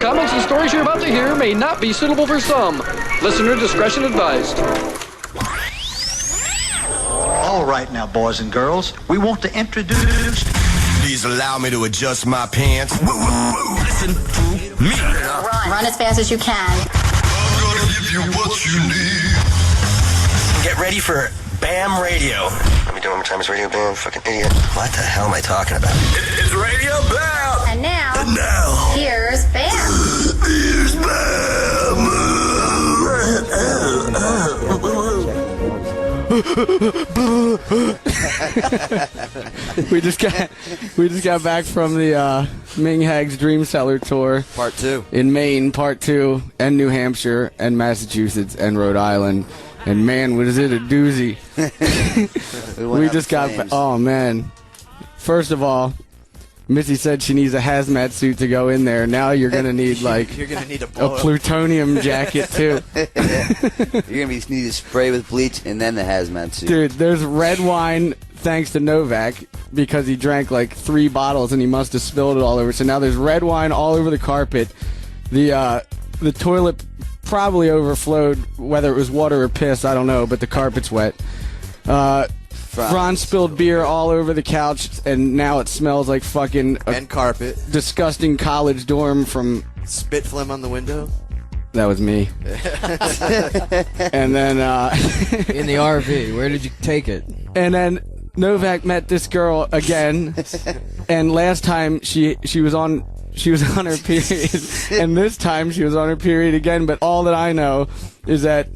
comments and stories you're about to hear may not be suitable for some. Listener discretion advised. All right now, boys and girls, we want to introduce... Please allow me to adjust my pants. Listen to me. Run as fast as you can. I'm gonna give you what you need. Get ready for Bam Radio. Let me do it one more time. It's Radio Bam, fucking idiot. What the hell am I talking about? It's Radio Bam. And now, here's Bam. Here's Bam. we just got back from the Ming Hag's Dream Cellar tour. Part 2. In Maine, Part 2, and New Hampshire, and Massachusetts, and Rhode Island. And man, was it a doozy. We just got... Oh, man. First of all, Missy said she needs a hazmat suit to go in there. Now you're going to need, like, you're gonna need a plutonium jacket, too. You're going to need to spray with bleach and then the hazmat suit. Dude, there's red wine, thanks to Novak, because he drank, like, 3 bottles and he must have spilled it all over. So now there's red wine all over the carpet. The toilet probably overflowed, whether it was water or piss, I don't know, but the carpet's wet. Frantz spilled beer all over the couch, and now it smells like fucking... And carpet. Disgusting college dorm from... Spit phlegm on the window? That was me. And then... In the RV, where did you take it? And then Novak met this girl again, and last time she was on her period, and this time she was on her period again, but all that I know is that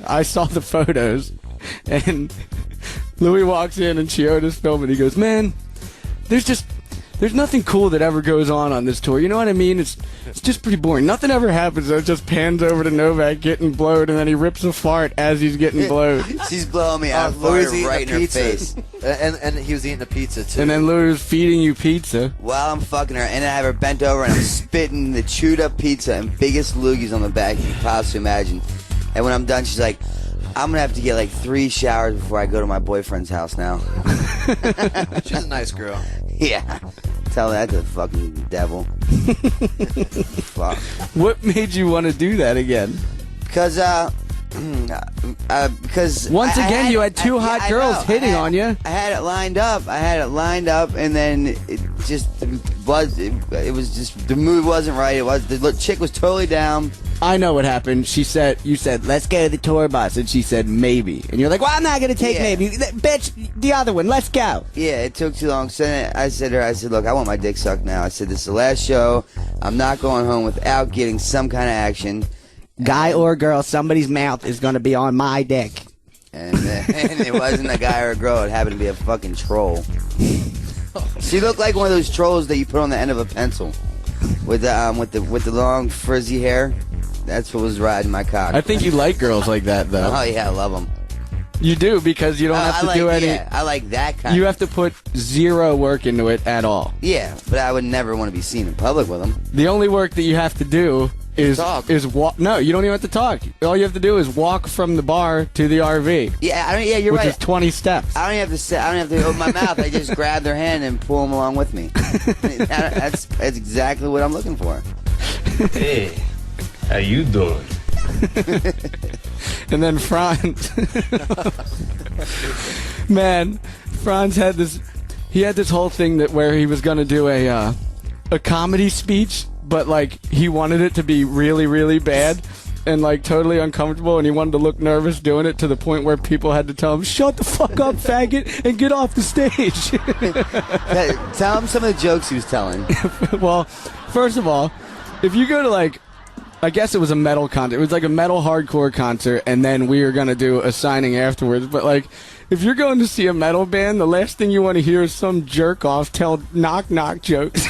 I saw the photos, and Louis walks in and Chioda's filming, and he goes, man, there's nothing cool that ever goes on this tour, you know what I mean? It's just pretty boring. Nothing ever happens, though. It just pans over to Novak getting blowed, and then he rips a fart as he's getting blowed. She's blowing me out, Louis right in her face. and he was eating a pizza, too. And then Louis was feeding you pizza. While I'm fucking her, and I have her bent over, and I'm spitting the chewed up pizza and biggest loogies on the back you can possibly imagine. And when I'm done, she's like, I'm going to have to get like 3 showers before I go to my boyfriend's house now. She's a nice girl. Yeah. Tell that to the fucking devil. Fuck. What made you want to do that again? Because once again you had 2 hot girls hitting on you. I had it lined up, and then it just was. It was just the mood wasn't right. It was the chick was totally down. I know what happened. You said, let's go to the tour bus, and she said maybe, and you're like, well, I'm not gonna take maybe, bitch. The other one, let's go. Yeah, it took too long. So then I said to her, look, I want my dick sucked now. I said, this is the last show. I'm not going home without getting some kind of action. Guy or girl, somebody's mouth is going to be on my dick. And it wasn't a guy or a girl. It happened to be a fucking troll. She looked like one of those trolls that you put on the end of a pencil with the long frizzy hair. That's what was riding my cock. I think you like girls like that, though. Oh yeah, I love them. You do, because you don't have to do any... Yeah, I like that kind. You have to put 0 work into it at all. Yeah, but I would never want to be seen in public with them. The only work that you have to do is walk. No, you don't even have to talk. All you have to do is walk from the bar to the RV. Yeah, you're right. Which is 20 steps. I don't even have to open my mouth. I just grab their hand and pull them along with me. That's exactly what I'm looking for. Hey, how you doing? And then Frantz. Man, Frantz had this. He had this whole thing where he was going to do a comedy speech, but like he wanted it to be really, really bad and like totally uncomfortable, and he wanted to look nervous doing it to the point where people had to tell him, "Shut the fuck up, faggot, and get off the stage." Tell him some of the jokes he was telling. Well, first of all, if you go to like, I guess it was a metal concert. It was like a metal hardcore concert, and then we were going to do a signing afterwards. But, like, if you're going to see a metal band, the last thing you want to hear is some jerk-off tell knock-knock jokes.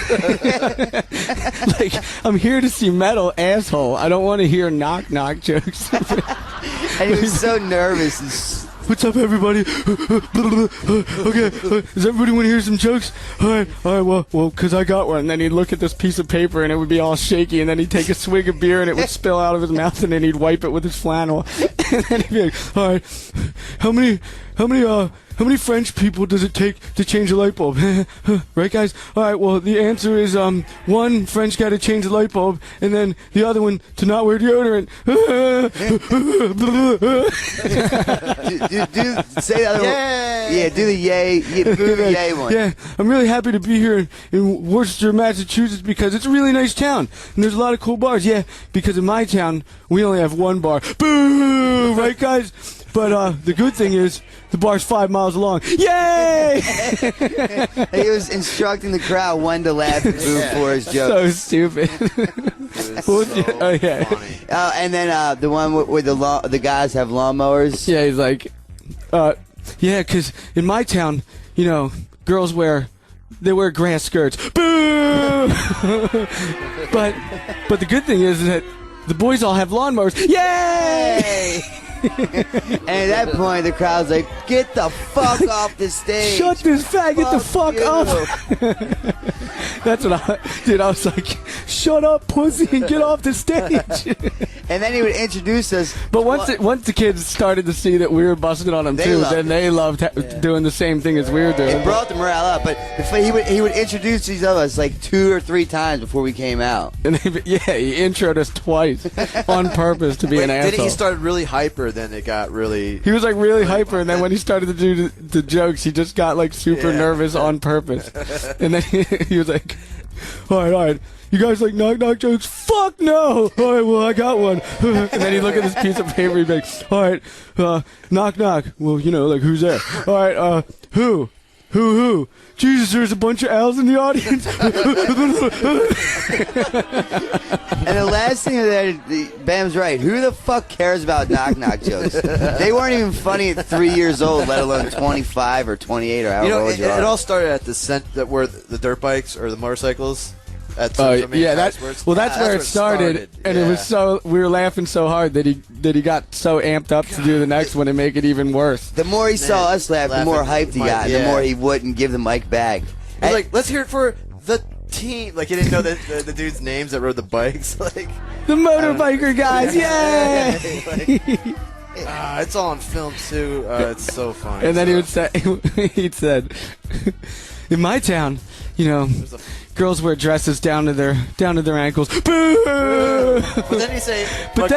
Like, I'm here to see metal, asshole. I don't want to hear knock-knock jokes. And he was so nervous. What's up, everybody? Okay, does everybody want to hear some jokes? All right, well, because I got one. And then he'd look at this piece of paper, and it would be all shaky, and then he'd take a swig of beer, and it would spill out of his mouth, and then he'd wipe it with his flannel. And then he'd be like, all right, how many how many French people does it take to change a light bulb? Right, guys? All right, well, the answer is one French guy to change the light bulb, and then the other one to not wear deodorant. Say the other one. Yeah, do the yay. Yeah, do the yay one. Yeah, I'm really happy to be here in Worcester, Massachusetts, because it's a really nice town, and there's a lot of cool bars. Yeah, because in my town, we only have one bar. Boo! Right, guys? But the good thing is, the bar's 5 miles long. Yay! He was instructing the crowd when to laugh and boo for his joke. So stupid. Oh, yeah. And then the one where the guys have lawnmowers. Yeah, he's like, yeah, because in my town, you know, girls wear grass skirts. Boo! but the good thing is that the boys all have lawnmowers. Yay! And at that point, the crowd's like, "Get the fuck off the stage! Shut this faggot the fuck up!" That's what I was like, "Shut up, pussy, and get off the stage." And then he would introduce us. But once the kids started to see that we were busting on them too, then they loved doing the same thing as we were doing. It brought the morale up. But he would introduce these of us like 2 or 3 times before we came out. And he introed us twice on purpose to be an asshole. Didn't he start really hyper? Then it got really... He was like really hyper, and then when he started to do the jokes, he just got like super nervous on purpose. And then he was like, all right, you guys like knock-knock jokes? Fuck no! All right, well, I got one. And then he'd look at this piece of paper, he'd be like, all right, knock-knock. Well, you know, like, who's there? All right, who? Jesus, there's a bunch of owls in the audience. And the last thing that Bam's right. Who the fuck cares about knock-knock jokes? They weren't even funny at 3 years old, let alone 25 or 28 or however old you are. It all started at that where the dirt bikes or the motorcycles. That's where it started, and it was we were laughing so hard that he got so amped up to do the next one and make it even worse. The more he saw us laugh, the more hyped he got, and the more he wouldn't give the mic back. He's like, let's hear it for the team. Like, he didn't know the dude's names that rode the bikes. Like, the motorbiker guys, yay! It's all on film too. It's so funny. And then he said, in my town, you know, girls wear dresses down to their ankles. Boo! But then he say, but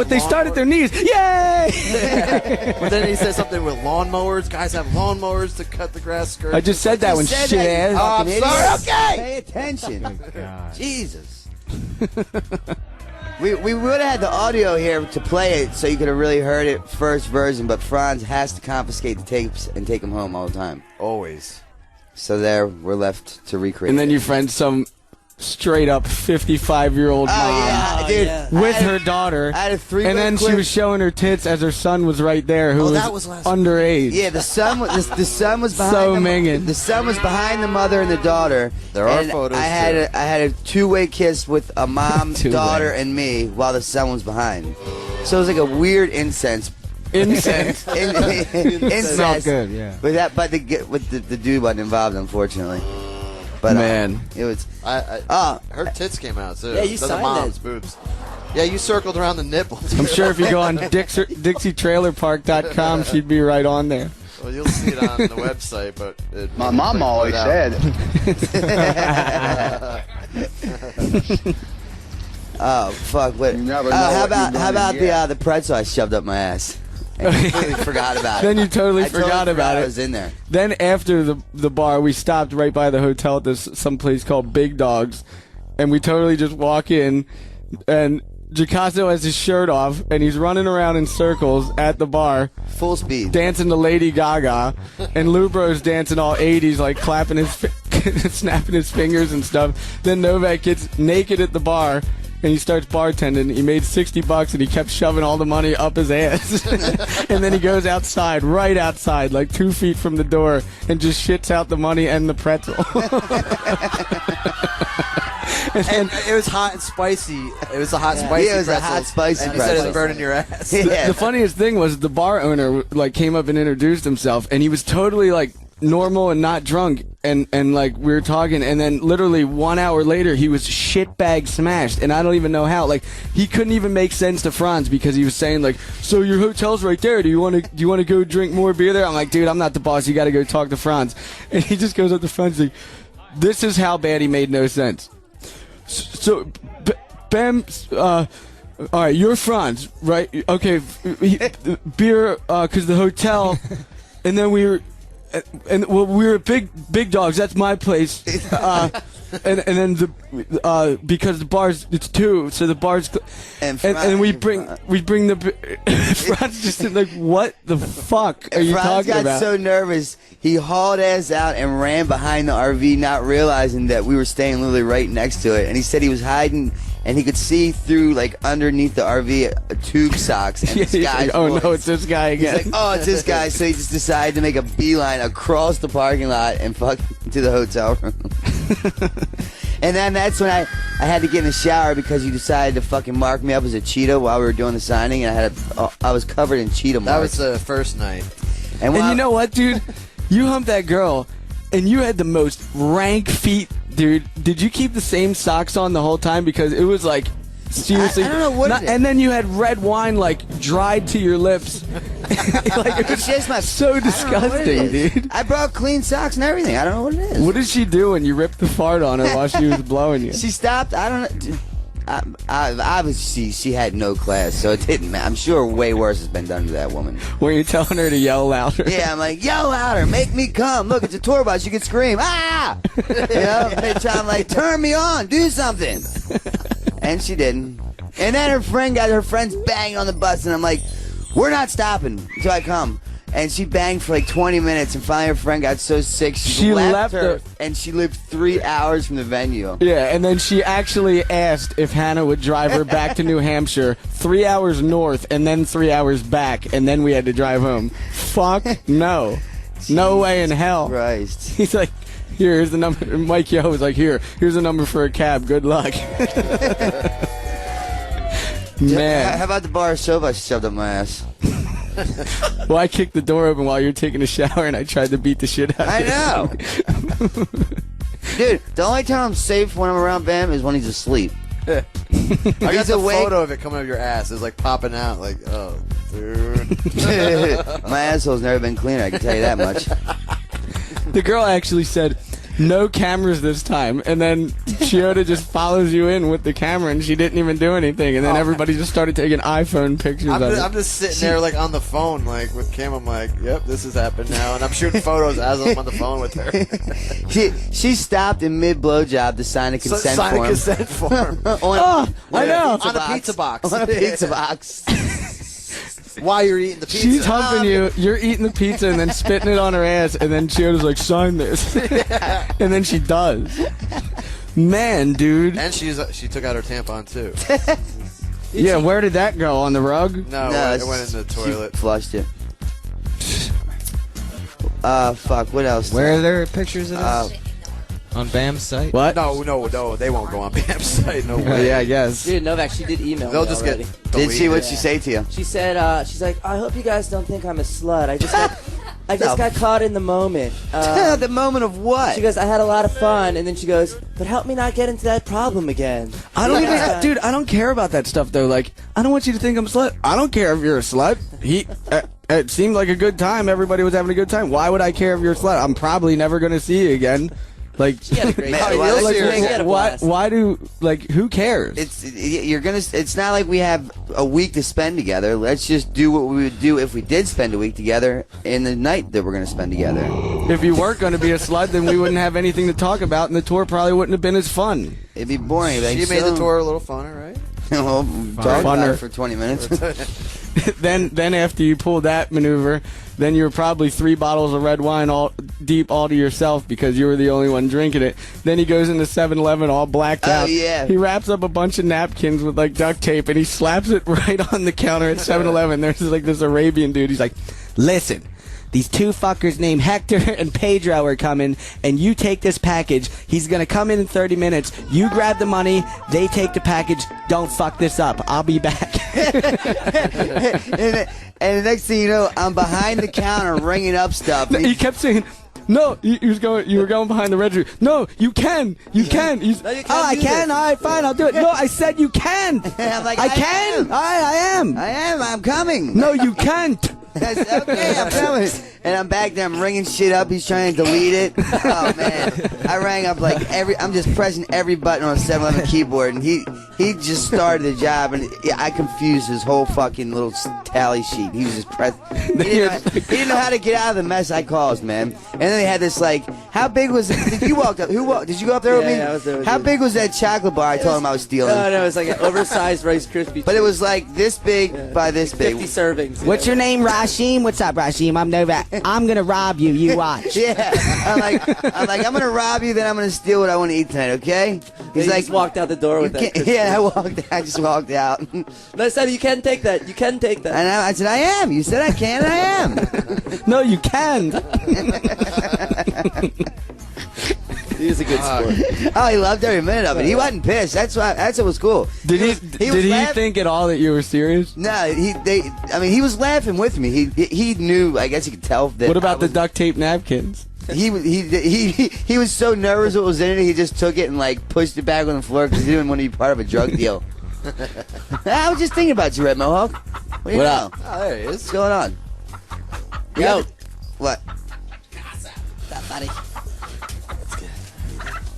they start at their knees. Yay! But then he says something with lawnmowers. Guys have lawnmowers to cut the grass skirts. I just said that one, shit ass. Oh, I'm sorry. Okay. Pay attention. Oh, Jesus. We would have had the audio here to play it so you could have really heard it first version, but Frantz has to confiscate the tapes and take them home all the time. Always. So there, we're left to recreate. And then you friend some straight up 55-year-old mom with her daughter. I had a 3-minute and then she was showing her tits as her son was right there, who was underage. Yeah, the son was behind. So minging. The son was behind the mother and the daughter. There are photos. I had a 2-way kiss with a mom, daughter, and me while the son was behind. So it was like a weird incense. Incest. Incest. Good, yeah. But the dude wasn't involved, unfortunately. But man, it was. Her tits came out too. Yeah, you the signed mom's it. boobs. Yeah, you circled around the nipples. I'm sure if you go on DixieTrailerPark.com, she'd be right on there. Well, you'll see it on the website, but my mom always said. Oh fuck! What? How about the pretzel I shoved up my ass? I completely forgot about it. Then you totally forgot about it. I was in there. Then after the bar, we stopped right by the hotel at some place called Big Dogs, and we totally just walk in, and Giacasso has his shirt off, and he's running around in circles at the bar, full speed, dancing to Lady Gaga, and Lubro's dancing all 80s, like clapping snapping his fingers and stuff. Then Novak gets naked at the bar. And he starts bartending. He made $60, and he kept shoving all the money up his ass. And then he goes outside, right outside, like 2 feet from the door, and just shits out the money and the pretzel. And it was hot and spicy. It was a hot, spicy it was pretzel. a hot, spicy and pretzel. And you said it burning your ass. Yeah. The funniest thing was the bar owner like came up and introduced himself, and he was totally like normal and not drunk. and like we were talking, and then literally 1 hour later he was shitbag smashed, and I don't even know how. Like he couldn't even make sense to Frantz because he was saying like, so your hotel's right there. Do you want to go drink more beer there? I'm like, dude, I'm not the boss. You got to go talk to Frantz. And he just goes up to Frantz like, this is how bad he made no sense. So, Bam, all right, you're Frantz, right? Okay, beer, because the hotel, and then we were big dogs. That's my place, and then because the bar's it's 2, so the bar's and we bring the Frantz just like, what the fuck are you talking about? Frantz got so nervous he hauled ass out and ran behind the RV, not realizing that we were staying literally right next to it. And he said he was hiding, and he could see through like underneath the RV tube socks. And this guy's like, oh no, it's this guy again. He's like, oh, it's this guy. So he just decided to make a beeline across the parking lot and fuck to the hotel room. And then that's when I had to get in the shower because you decided to fucking mark me up as a Cheeto while we were doing the signing, and I was covered in Cheeto marks. That was the first night. And you know what, dude? You humped that girl, and you had the most rank feet, dude. Did you keep the same socks on the whole time? Because it was like, seriously. I don't know what it is. And then you had red wine, like, dried to your lips. Like, it was just so disgusting, dude. I brought clean socks and everything. I don't know what it is. What did she do when you ripped the fart on her while she was blowing you? She stopped. I don't know. Obviously, she had no class, so it didn't matter. I'm sure way worse has been done to that woman. Were you telling her to yell louder? Yeah, I'm like, yell louder, make me come. Look, it's a tour bus. You can scream, ah! You know, I'm like, turn me on, do something. And she didn't. And then her friends banging on the bus, and I'm like, we're not stopping until I come. And she banged for like 20 minutes, and finally her friend got so sick she left her, and she lived 3 hours from the venue. Yeah, and then she actually asked if Hannah would drive her back to New Hampshire, 3 hours north, and then 3 hours back, and then we had to drive home. Fuck no. No way in hell. Christ. He's like, here's the number. And Mike Yo was like, here's a number for a cab. Good luck. Man. How about the bar of soap I shoved up my ass? Well, I kicked the door open while you were taking a shower, and I tried to beat the shit out of you. I know. Dude, the only time I'm safe when I'm around Bam is when he's asleep. I got the photo of it coming out of your ass. It was like popping out. Like, oh, dude. My asshole's never been cleaner, I can tell you that much. The girl actually said, no cameras this time, and then Chioda just follows you in with the camera, and she didn't even do anything, and then everybody just started taking iPhone pictures of it. I'm just sitting there like on the phone, like with Kim. I'm like, yep, this has happened now, and I'm shooting photos as I'm on the phone with her. She stopped in mid blowjob to sign a consent form. Sign a consent form. I know. On a pizza box. On a pizza box. While you're eating the pizza. She's humping you, you're eating the pizza and then spitting it on her ass, and then Chioda's like, sign this. And then she does. Man, dude. And she took out her tampon, too. Yeah, where did that go? On the rug? No, it went in the toilet. She flushed it. Fuck, what else? Where are there pictures of this? On Bam's site? What? No, they won't go on Bam's site. No way. Yeah, I guess. Dude, Novak, she did email They'll me just already. get. Did she? What'd she say to you? She said, she's like, I hope you guys don't think I'm a slut. I just got caught in the moment. The moment of what? She goes, I had a lot of fun, and then she goes, but help me not get into that problem again. I don't even, dude, I don't care about that stuff, though. Like, I don't want you to think I'm a slut. I don't care if you're a slut. It seemed like a good time. Everybody was having a good time. Why would I care if you're a slut? I'm probably never going to see you again. Like, She had a great time. why do, like, who cares? It's not like we have a week to spend together. Let's just do what we would do if we did spend a week together in the night that we're going to spend together. If you weren't going to be a slut, then we wouldn't have anything to talk about, and the tour probably wouldn't have been as fun. It'd be boring. She made the tour a little funner, right? Well, talk about it for 20 minutes. Then after you pull that maneuver, then you were probably 3 bottles of red wine all to yourself because you were the only one drinking it. Then he goes into 7-Eleven all blacked out. Oh, yeah. He wraps up a bunch of napkins with like duct tape and he slaps it right on the counter at 7-Eleven. There's like this Arabian dude. He's like, listen. These 2 fuckers named Hector and Pedro are coming, and you take this package. He's going to come in 30 minutes. You grab the money. They take the package. Don't fuck this up. I'll be back. And the next thing you know, I'm behind the counter ringing up stuff. He kept saying, No, you were going behind the register. No, you can. You can. No, you can't I can. All right, fine. I'll do it. No, I said you can. I'm like, I can. I am. I'm coming. No, you can't. I said, okay, I'm coming. And I'm back there, I'm ringing shit up. He's trying to delete it. Oh, man. I rang up like I'm just pressing every button on a 7-Eleven keyboard. And he just started the job. And I confused his whole fucking little tally sheet. He was just pressing. He didn't know how to get out of the mess I caused, man. And then they had this like, how big was it? Did you walk up? Did you go up there with me? Yeah, I was there with How you. big was that chocolate bar I told him I was stealing? No, it was like an oversized Rice Krispie. But it was like this big by this big. 50 servings. What's your name, Rashim? What's up, Rashim? I'm Novak. I'm gonna rob you. You watch. Yeah, I'm like, I'm gonna rob you, then I'm gonna steal what I want to eat tonight. Okay? He's like, walked out the door with that. Yeah, I just walked out. No, I said you can take that. You can take that. And I said I am. You said I can. I am. No, you can. He was a good sport. Oh, he loved every minute of it. He wasn't pissed. That's what was cool. Did he think at all that you were serious? No, he was laughing with me. He knew. I guess he could tell that. What about the duct tape napkins? He was so nervous what was in it. He just took it and like pushed it back on the floor because he didn't want to be part of a drug deal. I was just thinking about you, Red Mohawk. What up? Oh, there he is. What's going on? Yo. What? What's up, buddy?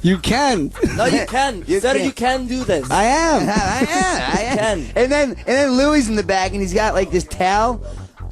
You can. No, you can. You can do this. I am. I am. Can. And then Louie's in the back, and he's got like this towel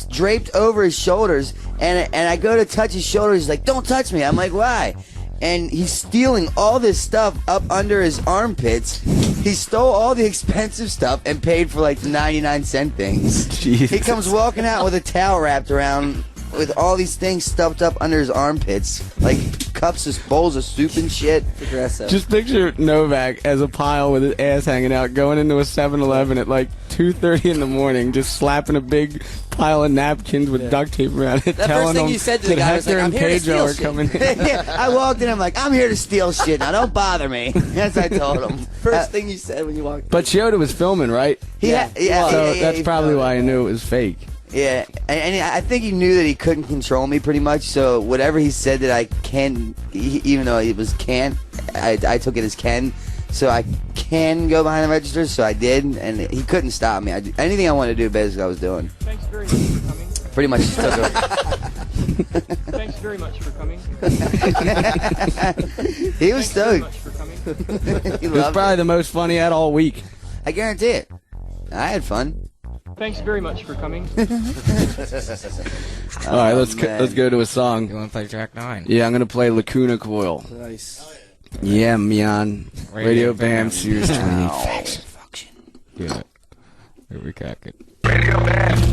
draped over his shoulders, and I go to touch his shoulders. He's like, "Don't touch me." I'm like, "Why?" And he's stealing all this stuff up under his armpits. He stole all the expensive stuff and paid for like 99-cent things. Jesus. He comes walking out with a towel wrapped around with all these things stuffed up under his armpits, like cups of bowls of soup and shit. Progressive. Just picture Novak as a pile with his ass hanging out, going into a 7-Eleven at like 2:30 in the morning, just slapping a big pile of napkins with duct tape around it, That telling first thing them you said to that the guy was Hector like, and "I'm here to Pedro steal are shit." coming in. Yeah, I walked in. I'm like, "I'm here to steal shit. Now don't bother me." That's what I told him. First thing you said when you walked in. But Chioda was filming, right? Yeah. So that's probably why I knew it was fake. Yeah, and I think he knew that he couldn't control me pretty much, so whatever he said that I can, even though it was can, I took it as can, so I can go behind the register, so I did, and he couldn't stop me. Anything I wanted to do, basically, I was doing. Thanks very much for coming. Pretty much just took it. Thanks very much for coming. He was stoked. He It was loved probably it. the most fun he had all week. I guarantee it. I had fun. Thanks very much for coming. All right, let's man. go to a song. You want to play track 9? Yeah, I'm gonna play Lacuna Coil. Nice. Yeah, man. Radio Bam, Sirius Function. Yeah. Here we crack it.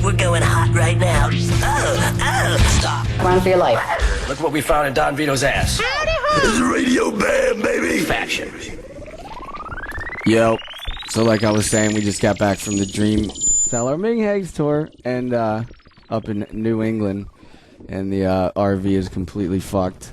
We're going hot right now. Oh, stop. Run for your life. Look what we found in Don Vito's ass. This is Radio Bam, baby. Faction. Yo. So like I was saying, we just got back from the Dream Cellar Ming Hags tour and up in New England, and the RV is completely fucked.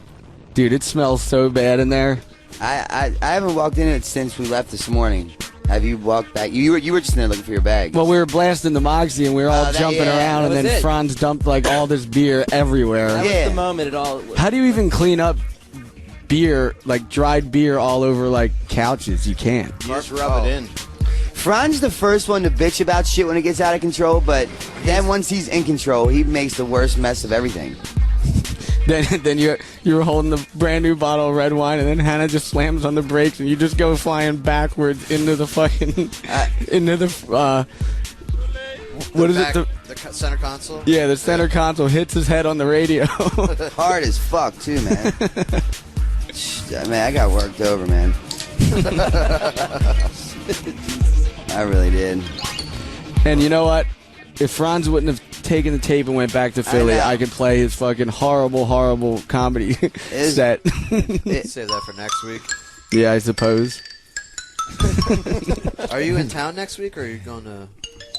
Dude, it smells so bad in there. I haven't walked in it since we left this morning. Have you walked back? You were just in there looking for your bag. Well, we were blasting the Moxie and we were all jumping around, and that was then it. Franz dumped like all this beer everywhere. That Yeah. was the moment it all. How do you even clean up beer, like dried beer all over like couches? You can't. You just rub it in. Fran's the first one to bitch about shit when it gets out of control, but then once he's in control, he makes the worst mess of everything. Then you were holding the brand new bottle of red wine, and then Hannah just slams on the brakes, and you just go flying backwards into the fucking into the what is it? The center console? Yeah, the center console hits his head on the radio. Hard as fuck too, man. Man, I got worked over, man. I really did. And you know what? If Franz wouldn't have taken the tape and went back to Philly, I could play his fucking horrible comedy set. Save that for next week. Yeah, I suppose. Are you in town next week, or are you going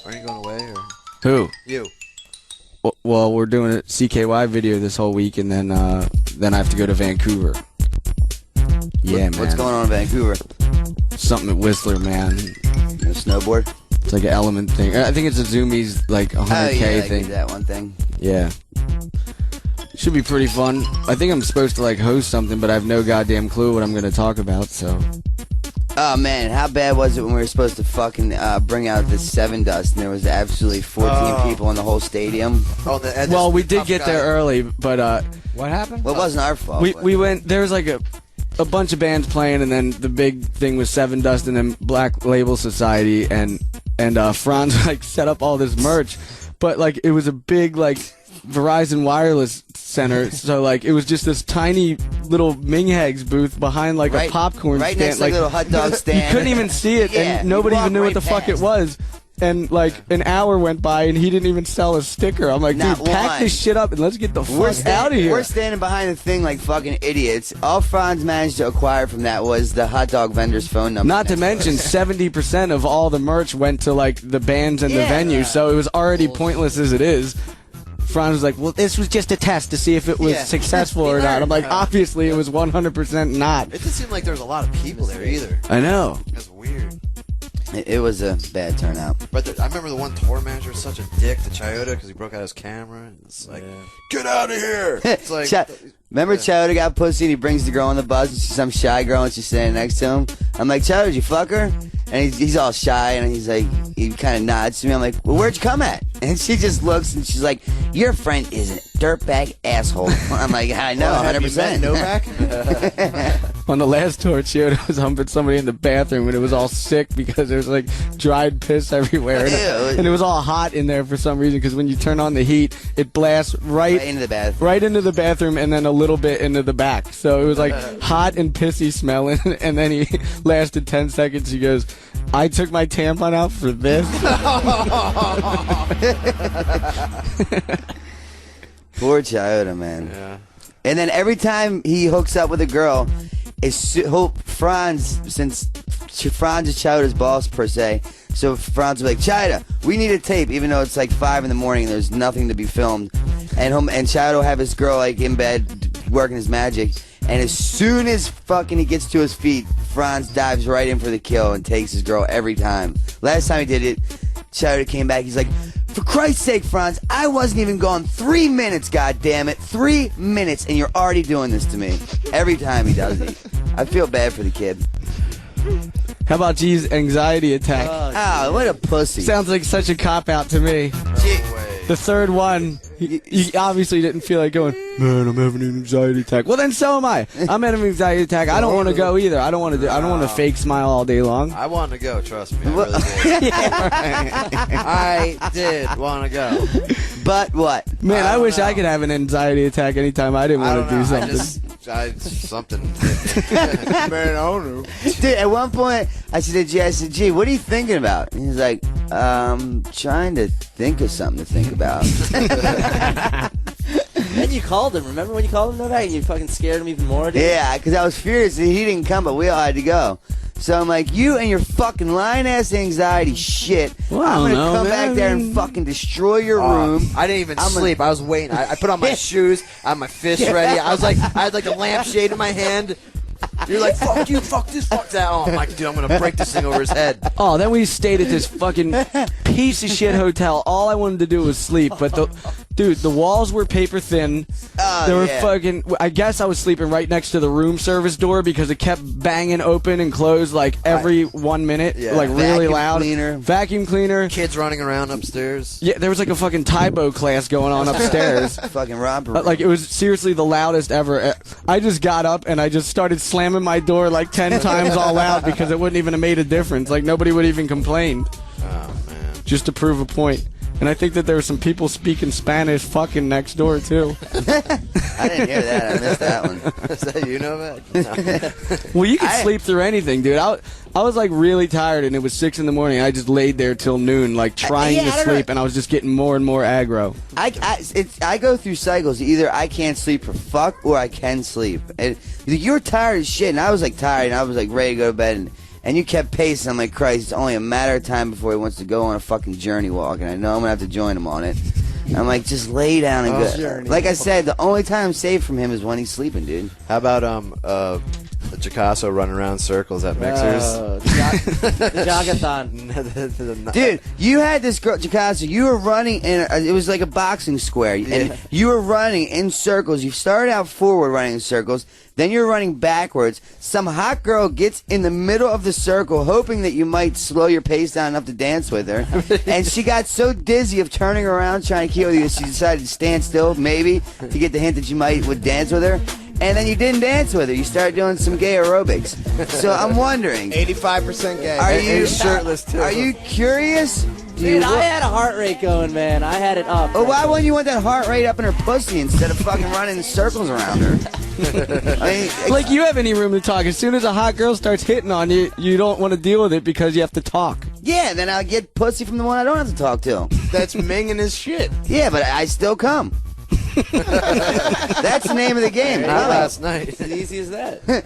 away, or Who? you? Well, we're doing a CKY video this whole week, and then I have to go to Vancouver. Yeah, man. What's going on in Vancouver? Something at Whistler, man. A snowboard? It's like an element thing. I think it's a Zoomies like 100K oh, yeah, thing. That one thing. Yeah. Should be pretty fun. I think I'm supposed to like host something, but I have no goddamn clue what I'm going to talk about. So. Oh man, how bad was it when we were supposed to fucking bring out the 7 Dust and there was absolutely 14 people in the whole stadium? Well, we did get there early, but what happened? Well, it wasn't our fault. We went. There was like a bunch of bands playing, and then the big thing was 7 Dust, and then Black Label Society, and Frantz like set up all this merch, but like it was a big like Verizon Wireless Center, so like it was just this tiny little Minghags booth behind like a popcorn stand, next to like a little hot dog stand. You couldn't even see it, and nobody even knew what the fuck it was. And like an hour went by, and he didn't even sell a sticker. I'm like, dude, pack this shit up and let's get the fuck out of here. We're standing behind the thing like fucking idiots. All Franz managed to acquire from that was the hot dog vendor's phone number. Not to mention, 70% of all the merch went to like the bands and the venue, so it was already pointless as it is. Franz was like, well, this was just a test to see if it was successful or not. I'm like, obviously it was 100% not. It didn't seem like there was a lot of people there either. I know. That's weird. It was a bad turnout. But I remember the one tour manager was such a dick to Chioda because he broke out his camera. And it's like, get out of here! It's like, remember Chowder got pussy and he brings the girl on the bus and she's some shy girl and she's standing next to him. I'm like, Chowder, did you fuck her? And he's all shy and he's like, he kind of nods to me. I'm like, well, where'd you come at? And she just looks and she's like, your friend is a dirtbag asshole. I'm like, I know, 100%. Novak? On the last tour, Chioda was humping somebody in the bathroom and it was all sick because there was like dried piss everywhere. And it was all hot in there for some reason because when you turn on the heat, it blasts right into the bathroom. Right into the bathroom and then a little bit into the back. So it was like hot and pissy smelling. And then he lasted 10 seconds. He goes, I took my tampon out for this. Poor Chioda, man. Yeah. And then every time he hooks up with a girl, Franz, since Franz is Chowder's boss per se, so Franz will be like, Chowder, we need a tape, even though it's like 5 in the morning and there's nothing to be filmed. And Chowder will have his girl like in bed working his magic. And as soon as fucking he gets to his feet, Franz dives right in for the kill and takes his girl every time. Last time he did it, Chowder came back. He's like, for Christ's sake, Franz, I wasn't even gone 3 minutes, goddammit. 3 minutes, and you're already doing this to me. Every time he does it. I feel bad for the kid. How about G's anxiety attack? Oh, what a pussy. Sounds like such a cop-out to me. The third one, he obviously didn't feel like going, man, I'm having an anxiety attack. Well, then so am I. I'm having an anxiety attack. I don't want to go either. I don't want to fake smile all day long. I wanted to go, trust me. I really did. I did want to go. But what? Man, I wish I could have an anxiety attack anytime I didn't want to do something. Something. Man, I don't know. Dude, at one point, I said, G, what are you thinking about? And he's like, trying to think of something to think about. Then you called him. Remember when you called him, Novak? And you fucking scared him even more, dude? Yeah, because I was furious that he didn't come, but we all had to go. So I'm like, you and your fucking lying-ass anxiety shit. Well, I'm going to come back there and fucking destroy your room. I didn't even sleep. I was waiting. I put on my shoes. I had my fist ready. I had like a lampshade in my hand. You're like, fuck you, fuck this, fuck that. Oh, I'm like, dude, I'm going to break this thing over his head. Oh, then we stayed at this fucking piece of shit hotel. All I wanted to do was sleep. But, the walls were paper thin. They were fucking... I guess I was sleeping right next to the room service door because it kept banging open and closed like every 1 minute. Yeah. Like really loud. Vacuum cleaner. Kids running around upstairs. Yeah, there was like a fucking Tybo class going on upstairs. Fucking robbery. Like, it was seriously the loudest ever. I just got up and I just started slamming my door like 10 times all loud because it wouldn't even have made a difference. Like, nobody would even complain. Oh, man. Just to prove a point. And I think that there were some people speaking Spanish fucking next door, too. I didn't hear that. I missed that one. Is that you, Novak? No. Well, you could sleep through anything, dude. I was, like, really tired, and it was 6 in the morning. I just laid there till noon, like, trying to sleep, and I was just getting more and more aggro. I go through cycles. Either I can't sleep for fuck, or I can sleep. And you're tired as shit, and I was, like, tired, and I was, like, ready to go to bed, and you kept pacing. I'm like, Christ, it's only a matter of time before he wants to go on a fucking journey walk, and I know I'm going to have to join him on it. I'm like, just lay down and go. Like I said, the only time I'm safe from him is when he's sleeping, dude. How about Chicasso running around circles at mixers. The Joggathon. Dude, you had this girl, Jackass, you were running in, it was like a boxing square, and you were running in circles. You started out forward running in circles, then you're running backwards. Some hot girl gets in the middle of the circle, hoping that you might slow your pace down enough to dance with her, and she got so dizzy of turning around trying to keep with you, she decided to stand still, maybe, to get the hint that you would dance with her. And then you didn't dance with her. You started doing some gay aerobics. So I'm wondering, 85% gay. Are you shirtless too? Are you curious? Dude, I had a heart rate going, man. I had it up. Oh, why wouldn't you want that heart rate up in her pussy instead of fucking running in circles around her? I mean, Like, you have any room to talk. As soon as a hot girl starts hitting on you, you don't want to deal with it because you have to talk. yeah, then I'll get pussy from the one I don't have to talk to. That's minging his shit. Yeah, but I still come. That's the name of the game. Not last night. It's as easy as that.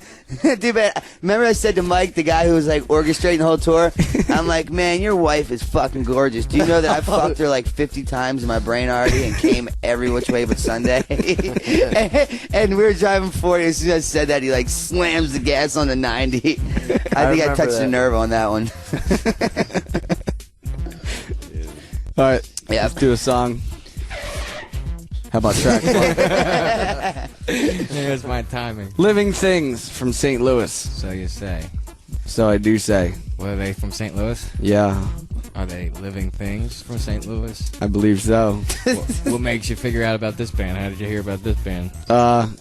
Dude, but remember I said to Mike, the guy who was like orchestrating the whole tour, I'm like, man, your wife is fucking gorgeous. Do you know that I fucked her like 50 times in my brain already and came every which way but Sunday? And we were driving 40. As soon as I said that, he like slams the gas on the 90. I think I touched the nerve on that one. All right, let's do a song. How about track one? Here's my timing. Living Things from St. Louis. So you say. So I do say. What, are they from St. Louis? Yeah, Are they living things from St. Louis? I believe so. What makes you figure out about this band? How did you hear about this band?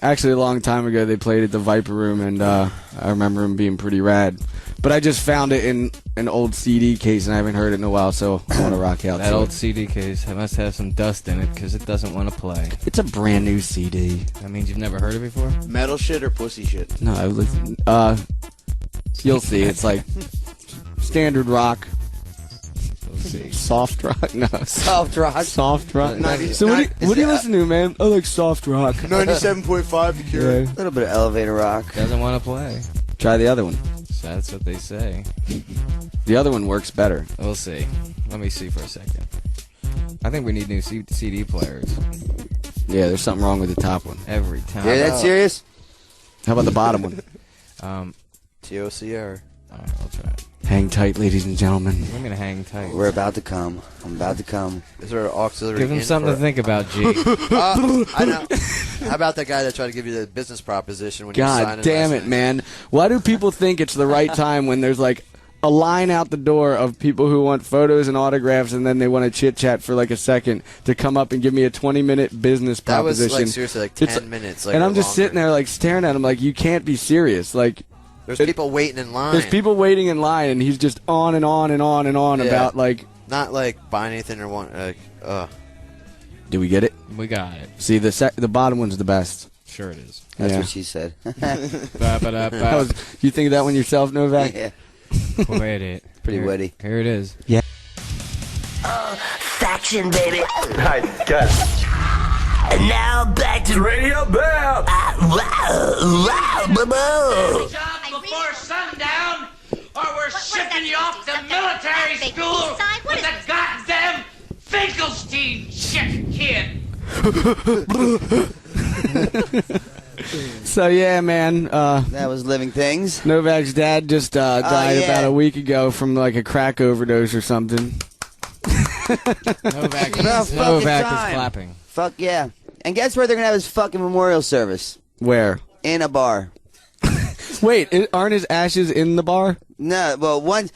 Actually, a long time ago, they played at the Viper Room, and I remember them being pretty rad. But I just found it in an old CD case, and I haven't heard it in a while, so I want to rock out. That old CD case must have some dust in it because it doesn't want to play. It's a brand new CD. That means you've never heard it before? Metal shit or pussy shit? No, you'll see. It's like standard rock. Soft rock? No. Soft rock. Soft rock. So what do you listen to, man? I like soft rock. 97.5 The Cure. Yeah. A little bit of elevator rock. Doesn't want to play. Try the other one. So that's what they say. The other one works better. We'll see. Let me see for a second. I think we need new CD players. Yeah, there's something wrong with the top one. Every time. Yeah, that's serious? How about the bottom one? TOCR. Alright, I'll try it. Hang tight, ladies and gentlemen. I'm gonna hang tight. We're about to come. I'm about to come. Is there an auxiliary? Give him something to think about, G. I know. How about that guy that tried to give you the business proposition when you signed God damn it, man. Why do people think it's the right time when there's like a line out the door of people who want photos and autographs and then they want to chit-chat for like a second to come up and give me a 20-minute business proposition? That was like seriously like 10 minutes. Like, and I'm just sitting there like staring at him like, you can't be serious. Like, there's people waiting in line. There's people waiting in line, and he's just on and on and on and on about like. Not like buying anything or want. Do we get it? We got it. See, the bottom one's the best. Sure it is. That's what she said. You think of that one yourself, Novak? Yeah. Wait it. Pretty witty. Here it is. Yeah. Faction, baby. Alright, good. And now back to Radio Bam. Before sundown, or we're shipping you off to military school with a goddamn Finkelstein shit kid. So yeah, man. That was Living Things. Novak's dad just died about a week ago from like a crack overdose or something. Novak is clapping. Fuck yeah. And guess where they're gonna have his fucking memorial service? Where? In a bar. Wait, aren't his ashes in the bar? No, well, once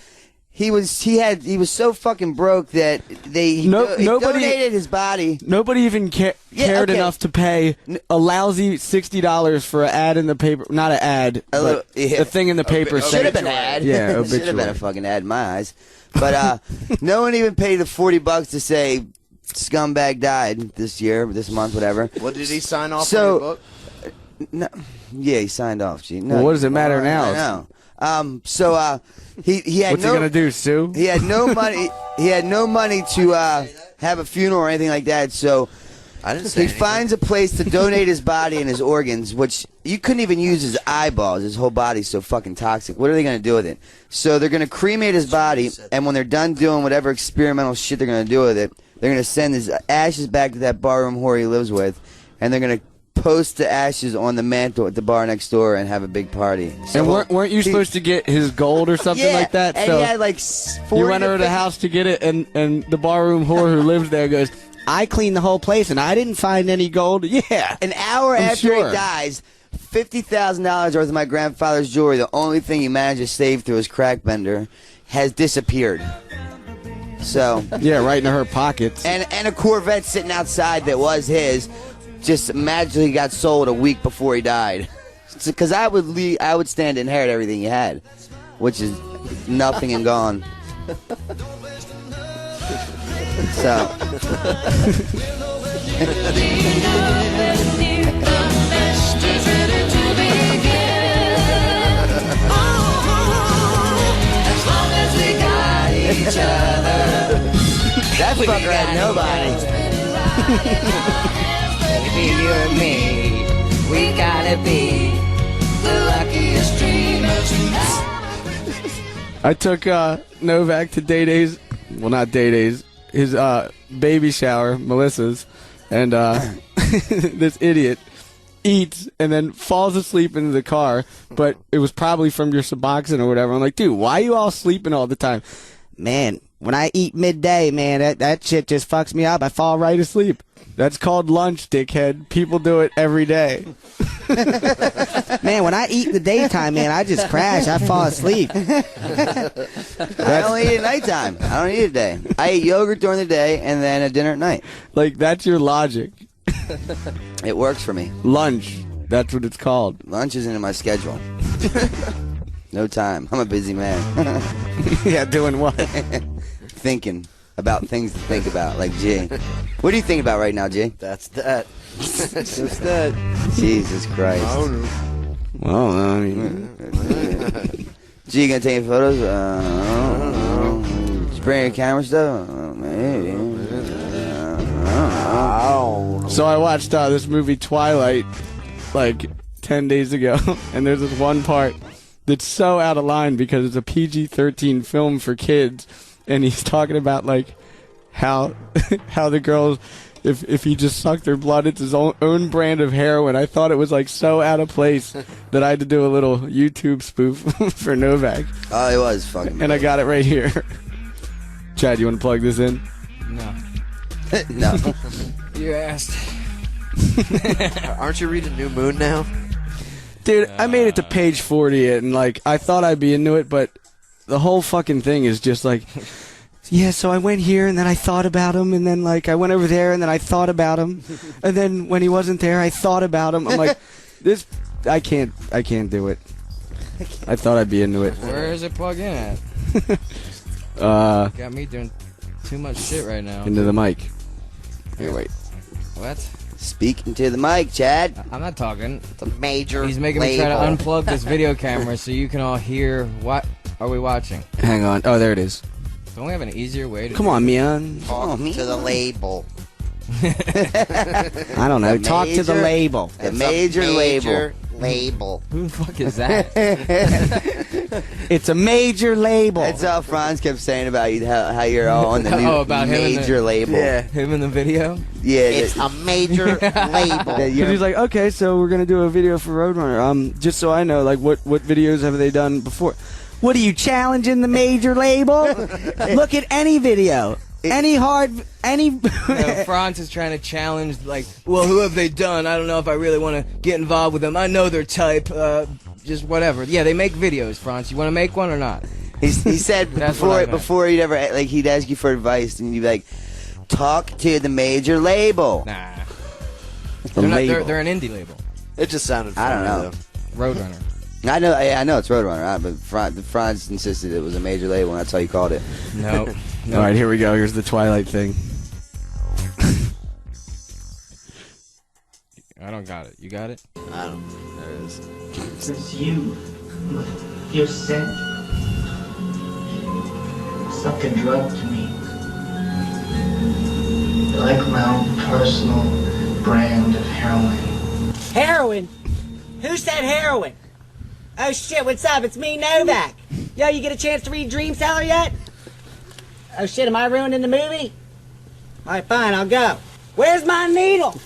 he was so fucking broke that he donated his body. Nobody even cared enough to pay a lousy $60 for an ad in the paper. Not an ad, but a thing in the paper. Should have been an ad. Yeah, should have been a fucking ad in my eyes. But no one even paid the $40 to say scumbag died this month, whatever. What did he sign off on your book? No, yeah, he signed off. Gee. No, well, what does it matter now? No. He had What's he gonna do, Sue? He had no money. He had no money to have a funeral or anything like that. So I didn't say anything. Finds a place to donate his body and his organs, which you couldn't even use his eyeballs. His whole body's so fucking toxic. What are they gonna do with it? So they're gonna cremate his body, and when they're done doing whatever experimental shit they're gonna do with it, they're gonna send his ashes back to that barroom whore he lives with, and they're gonna post the ashes on the mantle at the bar next door and have a big party. So And weren't you supposed to get his gold or something like that? And So he had like 40 you went over to the house to get it, and the barroom whore who lives there goes, I cleaned the whole place and I didn't find any gold. yeah. An hour I'm after sure. he dies, $50,000 worth of my grandfather's jewelry, the only thing he managed to save through his crack bender, has disappeared. So yeah, right into her pockets. And a Corvette sitting outside that was his just magically got sold a week before he died. Because I would stand to inherit everything he had, which is nothing and gone. So. That fucker had nobody. Baby, you and me, we gotta be the luckiest dreamers. I took Novak to Day Day's, well, not Day Day's, his baby shower, Melissa's, and this idiot eats and then falls asleep in the car, but it was probably from your Suboxone or whatever. I'm like, dude, why are you all sleeping all the time? Man, when I eat midday, man, that shit just fucks me up. I fall right asleep. That's called lunch, dickhead. People do it every day. Man, when I eat in the daytime, man, I just crash. I fall asleep. I only eat at nighttime. I don't eat at day. I eat yogurt during the day and then a dinner at night. Like, that's your logic. It works for me. Lunch. That's what it's called. Lunch isn't in my schedule. No time. I'm a busy man. Yeah, doing what? Thinking about things to think about, like G. What are you thinking about right now, G? That's that. That's that. Jesus Christ. Well, I mean, G, you gonna take any photos? Just bring your camera stuff? Maybe. So I watched this movie Twilight like 10 days ago, and there's this one part that's so out of line because it's a PG-13 film for kids, and he's talking about like how the girls, if he just sucked their blood, it's his own brand of heroin. I thought it was like so out of place that I had to do a little YouTube spoof for Novak. Oh, it was fucking. And I got it right here. Chad, you want to plug this in? No. No. You asked. Aren't you reading New Moon now? Dude, I made it to page 40 and like I thought I'd be into it, but the whole fucking thing is just like, yeah, so I went here and then I thought about him, and then like I went over there and then I thought about him, and then when he wasn't there I thought about him. I'm like, this I can't do it. I thought I'd be into it. Where is it plugged in at? Got me doing too much shit right now. Into the mic. Here, wait. What? Speak into the mic, Chad. I'm not talking. It's a major He's making me try to unplug this video camera so you can all hear what are we watching. Hang on. Oh, there it is. Don't we have an easier way to Come on, man. Talk to the label. I don't know. Talk to the label. The major label. Who the fuck is that? It's a major label. That's how Frantz kept saying about you, how you're all on the new about major label. Yeah, him in the video. Yeah, It's a major label. Because he's like, okay, so we're gonna do a video for Roadrunner. Just so I know, like, what videos have they done before? What are you challenging the major label? Look at any video. Any. Frantz is trying to challenge, like, well, who have they done? I don't know if I really want to get involved with them. I know their type. Just whatever. Yeah, they make videos, Frantz. You want to make one or not? He said before he'd ever, like, he'd ask you for advice and you'd be like, talk to the major label. Nah. Label. They're an indie label. It just sounded funny, I don't know. Roadrunner. I know it's Roadrunner, but Frantz insisted it was a major label, and that's how you called it. No. All right, here we go. Here's the Twilight thing. I don't got it. You got it? I don't. There it is. It's you. You're sick. It's like a drug to me. You're like my own personal brand of heroin. Heroin? Who said heroin? Oh shit, what's up? It's me, Novak. Yo, you get a chance to read Dream Cellar yet? Oh shit, am I ruining the movie? Alright, fine, I'll go. Where's my needle?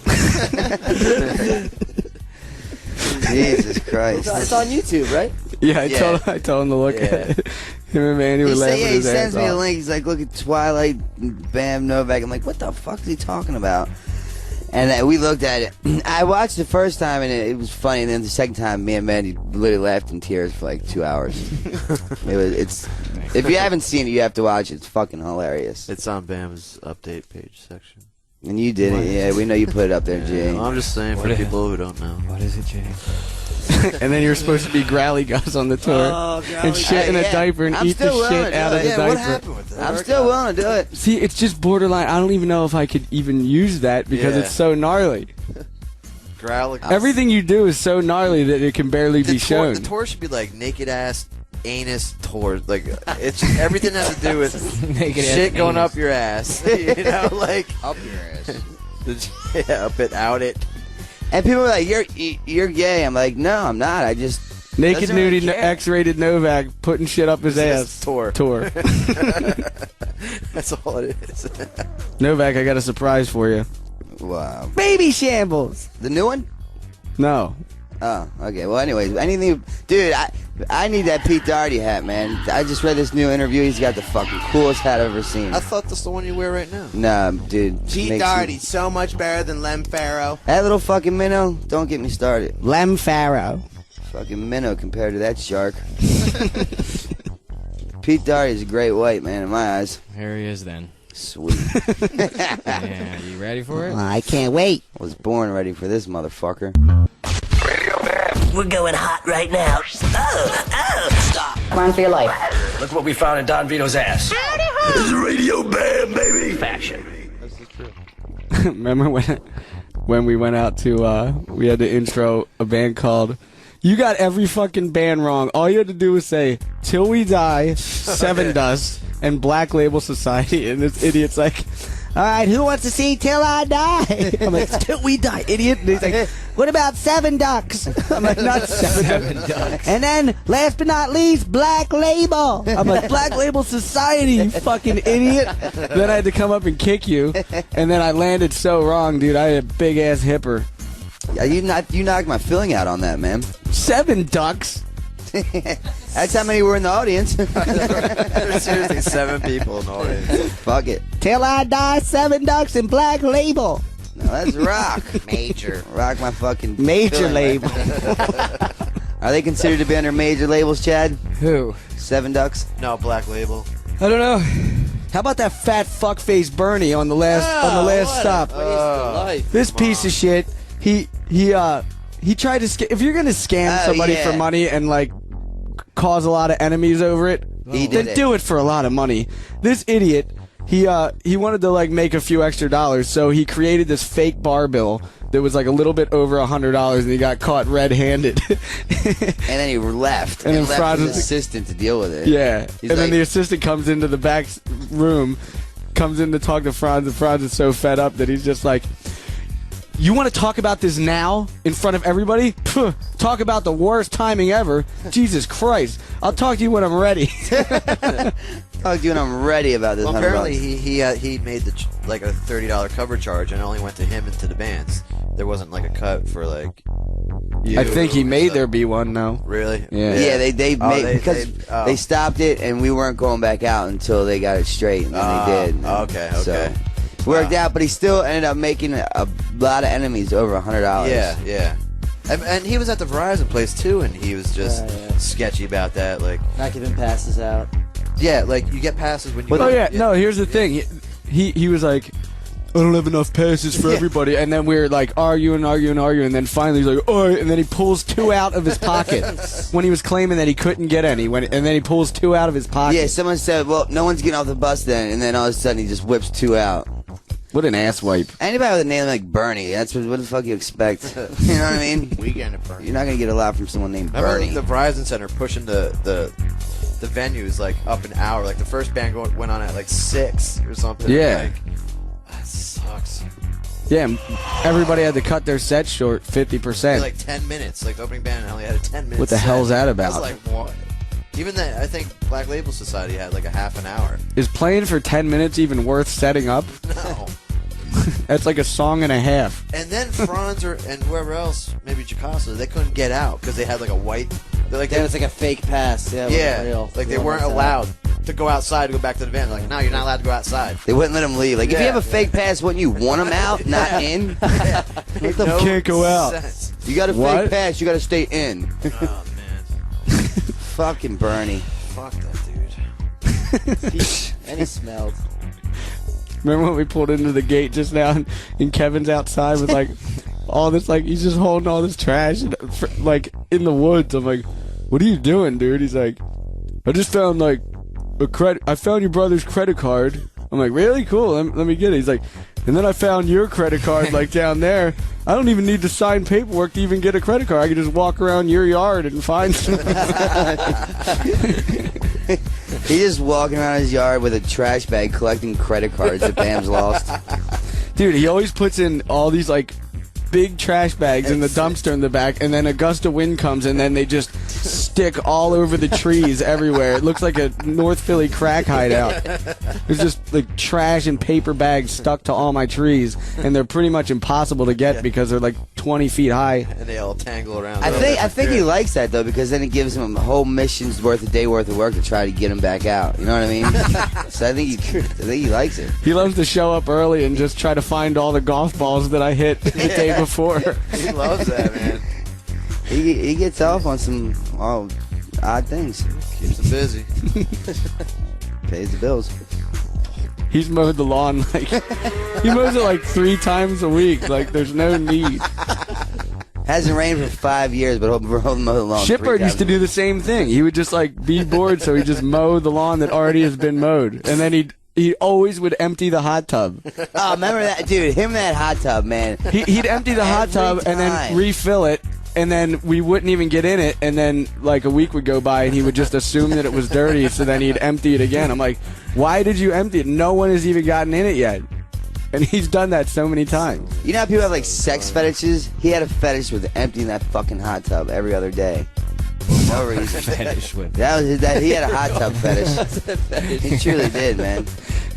Jesus Christ. It's on YouTube, right? Yeah, I told him to look at it. Him and Manny were laughing his ass He sends me a off. link. He's like, look at Twilight, Bam, Novak. I'm like, what the fuck is he talking about? And we looked at it. I watched the first time, and it was funny. And then the second time, me and Mandy literally laughed in tears for like 2 hours. If you haven't seen it, you have to watch it. It's fucking hilarious. It's on Bam's update page section. And you did it, yeah. We know you put it up there, Jay. Well, I'm just saying for people who don't know. What is it, Jay? And then you're supposed to be growly Gus on the tour and shit in a diaper and eat the shit out of the diaper. What happened with that? I'm still willing to do it. See, it's just borderline. I don't even know if I could even use that because it's so gnarly. Growly. Everything you do is so gnarly that it can barely be shown. The tour should be like naked ass anus tour. Like it's just, everything has to do with Naked shit ass going anus. up your ass. You know, like Up your ass. yeah, up it, out it. And people are like, you're gay. I'm like, no, I'm not. I just Naked doesn't really nudie care. X-rated Novak putting shit up his ass. Tour. That's all it is. Novak, I got a surprise for you. Wow. Baby shambles. The new one? No. Oh, okay. Well, anyways, anything, dude. I need that Pete Doherty hat, man. I just read this new interview. He's got the fucking coolest hat I've ever seen. I thought that's the one you wear right now. Nah, dude. Pete Doherty's so much better than Lem Farrow. That little fucking minnow. Don't get me started. Lem Farrow. Fucking minnow compared to that shark. Pete Doherty's a great white man in my eyes. Here he is then. Sweet. Yeah, you ready for it? I can't wait. I was born ready for this motherfucker. We're going hot right now. Oh, stop. Run for your life. Look what we found in Don Vito's ass. This is Radio Bam, baby. Faction. Remember when we went out to we had to intro a band called You Got Every Fucking Band Wrong. All you had to do was say Till We Die, Seven Dust, and Black Label Society, and this idiot's like, All right, who wants to see Till I Die? I'm like, Till We Die, idiot. And he's like, what about Seven Ducks? I'm like, not Seven Ducks. And then, last but not least, Black Label. I'm like, Black Label Society, you fucking idiot. then I had to come up and kick you, and then I landed so wrong, dude. I had a big ass hipper. Yeah, you knocked my filling out on that, man. Seven Ducks. That's how many were in the audience. There's seriously 7 people in the audience. Fuck it. Till I Die, Seven Ducks, and Black Label. No, that's rock. Major. Rock my fucking Major filling. label. Are they considered to be under major labels, Chad? Who? Seven Ducks? No, Black Label. I don't know. How about that fat fuckface Bernie on the last stop? This piece of shit. He tried to if you're gonna scam somebody for money and like cause a lot of enemies over it, then do it for a lot of money. This idiot, he wanted to like make a few extra dollars, so he created this fake bar bill that was like a little bit over $100, and he got caught red-handed. And then he left. And then left Frantz his assistant to deal with it. Yeah, He's and then like- the assistant comes into the back room, comes in to talk to Frantz, and Frantz is so fed up that he's just like, you want to talk about this now in front of everybody? Phew, talk about the worst timing ever. Jesus Christ. I'll talk to you when I'm ready. Talk to you when I'm ready about this. Well, $100. apparently he made like a $30 cover charge and it only went to him and to the bands. There wasn't like a cut for like. I think he made there be one now. Really? Yeah, they made because they stopped it and we weren't going back out until they got it straight, and then they did. Okay. So, worked out, but he still ended up making a lot of enemies over $100. Yeah. And he was at the Verizon place too, and he was just sketchy about that. Like Not giving passes out. Yeah, like you get passes when you. Oh yeah, no. Here's the thing. He was like, I don't have enough passes for everybody, and then we were like arguing, and then finally he's like, all right, and then he pulls 2 out of his pocket when he was claiming that he couldn't get any. And then he pulls 2 out of his pocket. Yeah, someone said, well, no one's getting off the bus then, and then all of a sudden he just whips 2 out. What an asswipe. Anybody with a name like Bernie, what the fuck you expect? You know what I mean? Weekend at Bernie. You're not going to get a lot from someone named Remember Bernie. the Verizon Center pushing the venues like up an hour. Like the first band went on at like 6 or something. Yeah. Like, that sucks. Yeah, everybody had to cut their set short 50%. Like 10 minutes. Like the opening band only had a 10 minute. What the set. hell's that about? I was like, what? Even then, I think Black Label Society had like a half an hour. Is playing for 10 minutes even worth setting up? No. That's like a song and a half. And then Frantz and whoever else, maybe Jackass, they couldn't get out because they had like a white. It was like a fake pass. Yeah, like they weren't allowed to go outside to go back to the van. Like, no, you're not allowed to go outside. They wouldn't let them leave. Like, if you have a fake pass, wouldn't you want them out, not in? What the can't go out. Sense. You got a fake pass, you got to stay in. Oh man, fucking Bernie. Fuck that dude. And he smelled. Remember when we pulled into the gate just now, and Kevin's outside with like all this, like he's just holding all this trash, like in the woods. I'm like, "What are you doing, dude?" He's like, "I just found like I found your brother's credit card." I'm like, "Really? Cool. Let me get it." He's like, "And then I found your credit card like down there. I don't even need to sign paperwork to even get a credit card. I can just walk around your yard and find something." He's just walking around his yard with a trash bag collecting credit cards that Bam's lost. Dude, he always puts in all these like big trash bags in the dumpster in the back, and then a gust of wind comes, and then they just stick all over the trees everywhere. It looks like a North Philly crack hideout. There's just like trash and paper bags stuck to all my trees, and they're pretty much impossible to get because they're like 20 feet high. And they all tangle around. I think he likes that though, because then it gives him a whole mission's worth, a day worth of work to try to get him back out. You know what I mean? So I think he likes it. He loves to show up early and just try to find all the golf balls that I hit the day before. He loves that, man. He gets off on some odd things. Keeps him busy. Pays the bills. He's mowed the lawn like he mows it like 3 times a week. Like there's no need. Hasn't rained for 5 years, but he'll mow the lawn. Shipbird used to do the same thing. He would just like be bored, so he'd just mow the lawn that already has been mowed, and then he always would empty the hot tub. Oh, remember that, dude? Him and that hot tub, man. He'd empty the hot tub and then refill it, and then we wouldn't even get in it, and then like a week would go by, and he would just assume that it was dirty, so then he'd empty it again. I'm like, why did you empty it? No one has even gotten in it yet. And he's done that so many times. You know how people have like sex fetishes? He had a fetish with emptying that fucking hot tub every other day. No reason. Fetish with That was he had a hot tub fetish. He truly did, man.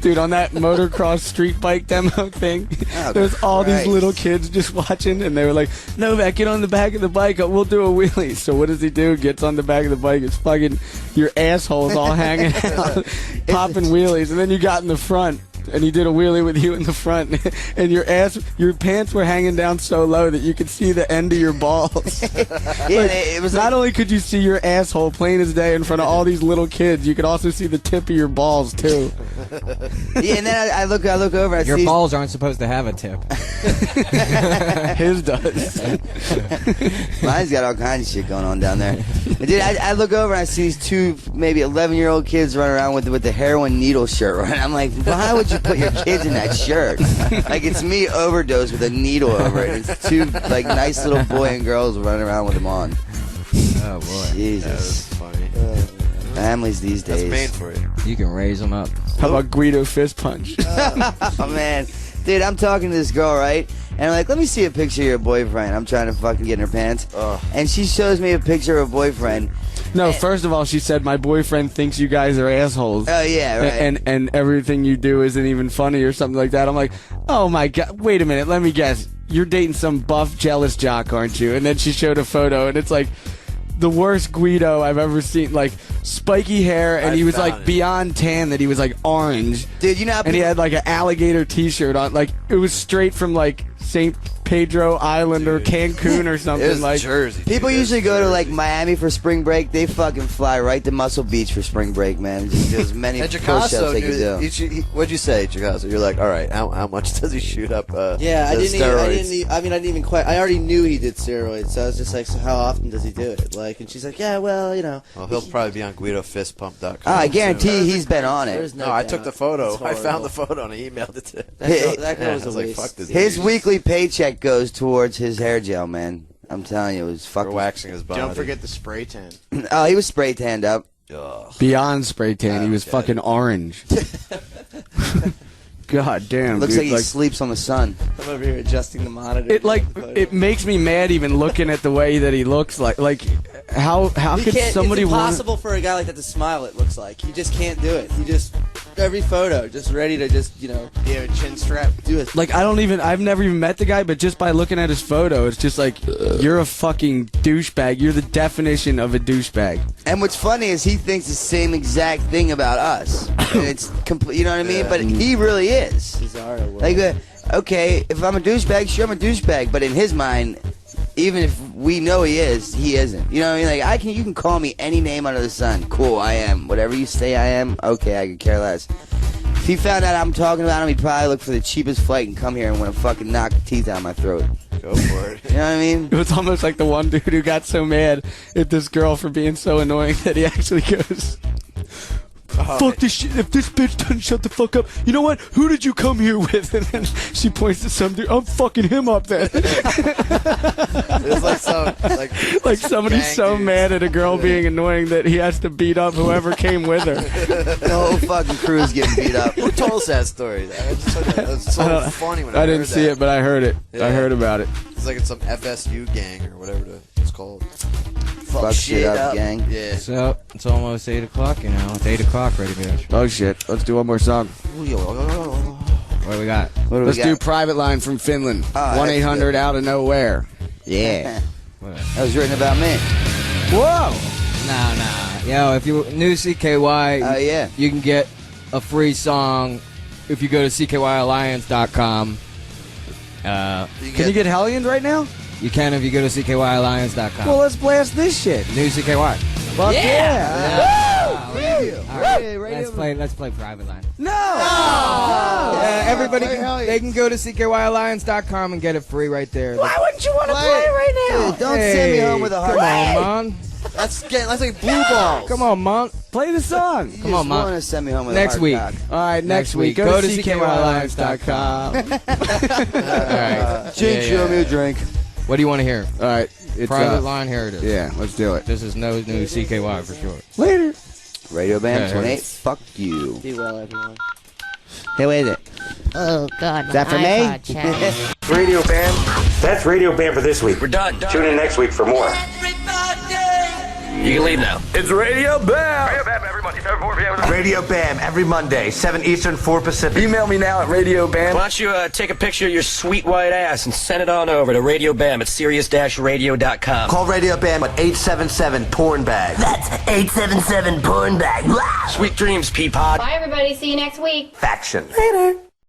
Dude, on that motocross street bike demo thing, there's all these little kids just watching, and they were like, Novak, get on the back of the bike, we'll do a wheelie. So what does he do? Gets on the back of the bike, it's fucking your asshole's all hanging out, popping wheelies, and then you got in the front, and he did a wheelie with you in the front, and your pants were hanging down so low that you could see the end of your balls. It was not only could you see your asshole plain as day in front of all these little kids, you could also see the tip of your balls too. Yeah, and then I look over. Your balls aren't supposed to have a tip. His does. Mine's got all kinds of shit going on down there. But dude, I look over and I see these 2 maybe 11-year-old kids running around with the heroin needle shirt. Right? I'm like, why would you put your kids in that shirt? Like it's me overdosed with a needle over it. It's 2 like nice little boy and girls running around with them on. Oh boy, Jesus, that was funny. Families these days. That's made for it. You can raise them up. How about Guido fist punch? Oh man, dude, I'm talking to this girl, right? And I'm like, let me see a picture of your boyfriend. I'm trying to fucking get in her pants. And she shows me a picture of her boyfriend. No, first of all, she said my boyfriend thinks you guys are assholes. Oh yeah, right. And everything you do isn't even funny or something like that. I'm like, oh my god, wait a minute, let me guess. You're dating some buff, jealous jock, aren't you? And then she showed a photo, and it's like the worst Guido I've ever seen. Like spiky hair, and he was like beyond tan, that he was like orange. Dude, you know how and he had like an alligator t-shirt on. Like it was straight from like St. Pedro Island or Cancun or something. It was like Jersey. People usually go to like Miami for spring break. They fucking fly right to Muscle Beach for spring break, man. Just do as many push-ups they can do. What'd you say, Jackass? You're like, all right, how much does he shoot up? Yeah, I didn't steroids? even quite. I already knew he did steroids, so I was just like, so how often does he do it? Like, and she's like, yeah, well, you know. Well, he'll probably be on GuidoFistPump.com. I guarantee he's been on it. There's No, I doubt. took the photo. It's I found horrible. the photo and I emailed it to. That girl was a like, waste. fuck this. His dude. weekly paycheck goes towards his hair gel, man. I'm telling you, it was For fucking waxing his body. Don't forget the spray tan. Oh, he was spray tanned up. beyond spray tan. He was fucking orange. God damn. Looks dude, like he sleeps on the sun. I'm over here adjusting the monitor. It makes me mad even looking at the way that he looks like how could somebody It's want impossible for a guy like that to smile, it looks like. You just can't do it. You just every photo, just ready to just, you know. Yeah, chin strap. Do it. Like, I've never even met the guy, but just by looking at his photo, it's just like, you're a fucking douchebag. You're the definition of a douchebag. And what's funny is he thinks the same exact thing about us. And it's complete, you know what I mean? But he really is. Like, okay, if I'm a douchebag, sure I'm a douchebag. But in his mind, even if we know he is, he isn't. You know what I mean? Like, you can call me any name under the sun. Cool, I am. Whatever you say I am, okay, I could care less. If he found out I'm talking about him, he'd probably look for the cheapest flight and come here and want to fucking knock the teeth out of my throat. Go for it. You know what I mean? It was almost like the one dude who got so mad at this girl for being so annoying that he actually goes, fuck this shit. If this bitch doesn't shut the fuck up, you know what? Who did you come here with? And then she points to some dude. I'm fucking him up then. It was like some like somebody's so mad at a girl being annoying that he has to beat up whoever came with her. The whole fucking crew's getting beat up. Who told us that story? It was so funny when I heard didn't see it, but I heard it. Yeah. I heard about it. It's like it's some FSU gang or whatever it's called. Fuck shit up, gang. Yeah. So, it's almost 8 o'clock, you know. It's 8 o'clock, ready, bitch. Oh, shit. Let's do one more song. What do we got? Let's do Private Line from Finland. 1-800 out of nowhere. Yeah. That was written about me. Whoa! Nah. Yo, if you new CKY, yeah, you can get a free song if you go to CKYalliance.com. Can you get Hellions right now? You can if you go to CKYalliance.com. Well, let's blast this shit. New CKY. Fuck yeah! Woo! Let's play Private Line. No! Everybody, they can go to CKYalliance.com and get it free right there. Why wouldn't you want to play right now? Dude, don't send me home with a hard Come on, man. That's like blue balls. Come on, man. Play the song. Come on, man. Want to send me home with next a hard week. cock. All right, next week. Go to CKYalliance.com. All right. Jinx, show me a drink. What do you want to hear? All right. It's Private Line, here it is. Yeah, let's do it. This is no new CKY for sure. Later. Radio Bam Okay. 28. Fuck you. Be well, everyone. Hey, wait a minute. Oh, God. Is that for me? Radio Bam. That's Radio Bam for this week. We're done. Tune in next week for more. You can leave now. It's Radio Bam. Radio Bam every Monday, 7 4 p.m. Radio Bam every Monday, 7 Eastern, 4 Pacific. Email me now at Radio Bam. Why don't you take a picture of your sweet white ass and send it on over to Radio Bam at Sirius-Radio.com. Call Radio Bam at 877-PORN-BAG. That's 877-PORN-BAG. Sweet dreams, Peapod. Bye, everybody. See you next week. Faction. Later.